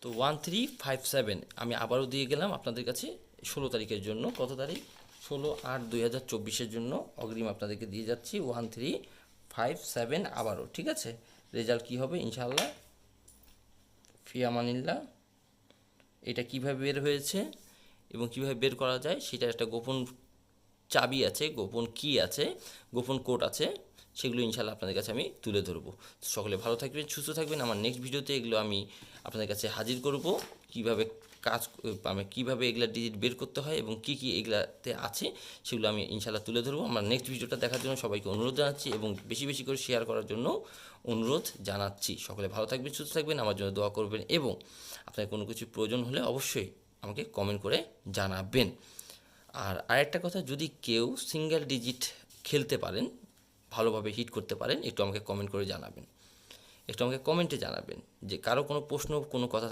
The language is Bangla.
তো 1357 আমি আবারও দিয়ে গেলাম আপনাদের কাছে 16 তারিখের জন্য। কত তারিখ? 16/8/2024 জন্য অগ্রিম আপনাদেরকে দিয়ে যাচ্ছি 1357 আবারও। ঠিক আছে, রেজাল্ট কী হবে ইনশাআল্লাহ, ফি আমানিল্লাহ। এটা কিভাবে বের হয়েছে এবং কিভাবে বের করা যায় সেটার একটা গোপন চাবি আছে, গোপন কি আছে, গোপন কোড আছে, সেগুলো ইনশাল্লাহ আপনাদের কাছে আমি তুলে ধরবো। সকলে ভালো থাকবেন, সুস্থ থাকবেন। আমার নেক্সট ভিডিওতে এগুলো আমি আপনাদের কাছে হাজির করব, কিভাবে কাজ আমি কীভাবে এগুলা ডিজিট বের করতে হয় এবং কী কী এগুলাতে আছে সেগুলো আমি ইনশাল্লাহ তুলে ধরবো। আমার নেক্সট ভিডিওটা দেখার জন্য সবাইকে অনুরোধ জানাচ্ছি এবং বেশি বেশি করে শেয়ার করার জন্য অনুরোধ জানাচ্ছি। সকলে ভালো থাকবেন, সুস্থ থাকবেন, আমার জন্য দোয়া করবেন এবং আপনার কোনো কিছু প্রয়োজন হলে অবশ্যই আমাকে কমেন্ট করে জানাবেন। আর আরেকটা কথা, যদি কেউ সিঙ্গেল ডিজিট খেলতে পারেন, ভালোভাবে হিট করতে পারেন, একটু আমাকে কমেন্ট করে জানাবেন, একটু আমাকে কমেন্টে জানাবেন যে কারো কোনো প্রশ্ন কোনো কথা